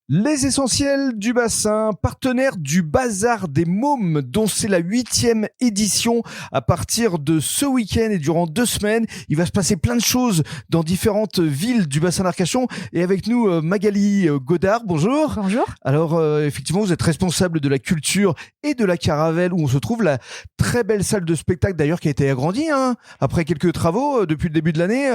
Les essentiels du bassin, partenaire du Bazar des Mômes, dont c'est la 8e édition à partir de ce week-end et durant 2 semaines. Il va se passer plein de choses dans différentes villes du bassin d'Arcachon. Et avec nous, Magali Godard, bonjour. Bonjour. Alors, effectivement, vous êtes responsable de la culture et de la Caravelle, où on se trouve la très belle salle de spectacle, d'ailleurs, qui a été agrandie, après quelques travaux depuis le début de l'année.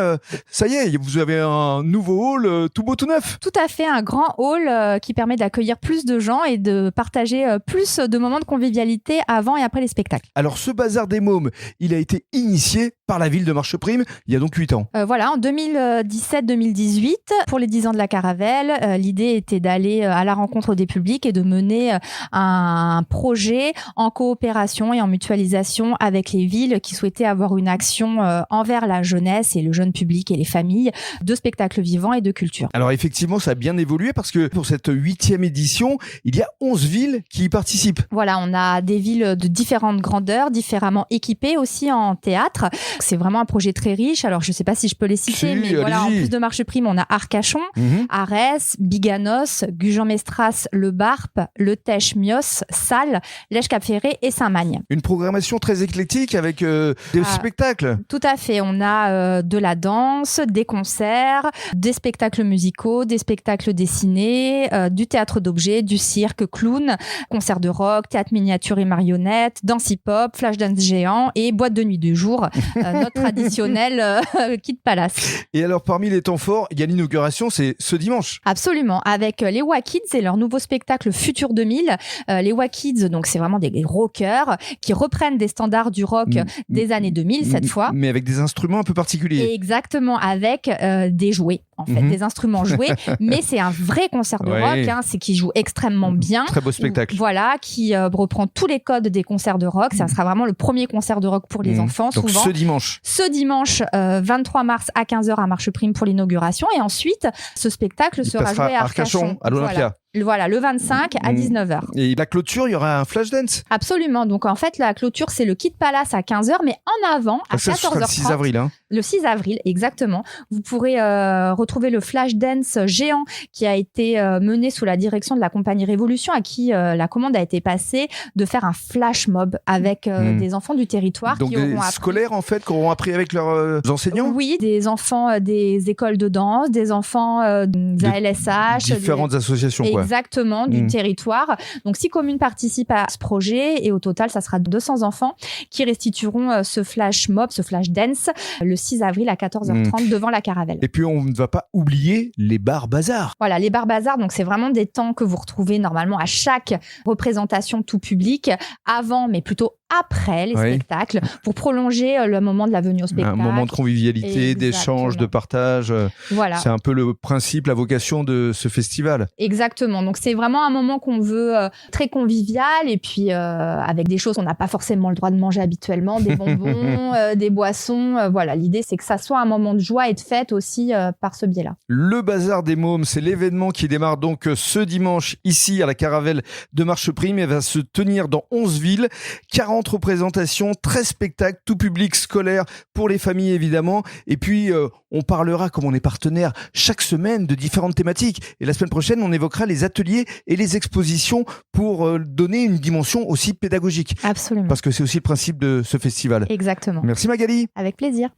Ça y est, vous avez un nouveau hall tout beau, tout neuf. Tout à fait, un grand hall qui permet d'accueillir plus de gens et de partager plus de moments de convivialité avant et après les spectacles. Alors, ce Bazar des Mômes, il a été initié par la ville de Marcheprime il y a donc 8 ans. Voilà, en 2017-2018, pour les 10 ans de la Caravelle, l'idée était d'aller à la rencontre des publics et de mener un projet en coopération et en mutualisation avec les villes qui souhaitaient avoir une action envers la jeunesse et le jeune public et les familles de spectacles vivants et de culture. Alors effectivement, ça a bien évolué parce que pour cette 8e édition, il y a 11 villes qui y participent. Voilà, on a des villes de différentes grandeurs, différemment équipées aussi en théâtre. C'est vraiment un projet très riche. Alors, je ne sais pas si je peux les citer, mais voilà, en plus de Marcheprime, on a Arcachon, Arès, Biganos, Gujan-Mestras, Le Barp, Le Tèche, Mios, Salles, Lèche-Cap-Ferré et Saint-Magne. Une programmation très éclectique avec des spectacles. Tout à fait. On a de la danse, des concerts, des spectacles musicaux, des spectacles dessinés, du théâtre d'objets, du cirque, clown, concerts de rock, théâtre miniature et marionnettes, danse hip-hop, flash dance géant et boîte de nuit de jour, notre traditionnel Kid Palace. Et alors, parmi les temps forts, il y a l'inauguration, c'est ce dimanche. Absolument, avec les WAKids et leur nouveau spectacle Futur 2000. Les WAKids, donc c'est vraiment des rockers qui reprennent des standards du rock des années 2000 cette fois. Mais avec des instruments un peu particuliers. Exactement, avec des jouets, en fait, des instruments joués. Mais c'est un vrai concert de rock, c'est qui joue extrêmement bien. Très beau spectacle. Voilà, qui reprend tous les codes des concerts de rock. Ça sera vraiment le premier concert de rock pour les enfants, donc souvent. Ce dimanche, 23 mars à 15h à Marcheprime pour l'inauguration. Et ensuite, ce spectacle sera joué à Arcachon, à l'Olympia. Voilà, le 25 à 19h. Et la clôture, il y aura un flash dance. Absolument. Donc, en fait, la clôture, c'est le Kid Palace à 15h, mais en avant, à 14h30. Ça sera le 6 avril. Le 6 avril, exactement. Vous pourrez retrouver le flash dance géant qui a été mené sous la direction de la compagnie Révolution, à qui la commande a été passée de faire un flash mob avec des enfants du territoire. Donc qui des auront appris... scolaires, en fait, qui auront appris avec leurs enseignants. Oui, des enfants des écoles de danse, des enfants des ALSH. Différentes associations, quoi. Exactement, du territoire. Donc, 6 communes participent à ce projet et au total, ça sera 200 enfants qui restitueront ce flash mob, ce flash dance, le 6 avril à 14h30 devant la Caravelle. Et puis, on ne va pas oublier les bars bazars. Voilà, les bars bazars, donc c'est vraiment des temps que vous retrouvez normalement à chaque représentation tout public, avant, mais plutôt après les spectacles, pour prolonger le moment de la venue au spectacle. Un moment de convivialité, d'échange, de partage. Voilà. C'est un peu le principe, la vocation de ce festival. Exactement. Donc, c'est vraiment un moment qu'on veut très convivial et puis avec des choses qu'on n'a pas forcément le droit de manger habituellement, des bonbons, des boissons. Voilà, l'idée, c'est que ça soit un moment de joie et de fête aussi par ce biais-là. Le Bazar des Mômes, c'est l'événement qui démarre donc ce dimanche ici à la Caravelle de Marcheprime et va se tenir dans 11 villes, 40 représentations, 13 spectacles, tout public scolaire pour les familles évidemment. Et puis, on parlera, comme on est partenaire, chaque semaine de différentes thématiques. Et la semaine prochaine, on évoquera les ateliers et les expositions pour donner une dimension aussi pédagogique. Absolument. Parce que c'est aussi le principe de ce festival. Exactement. Merci Magali. Avec plaisir.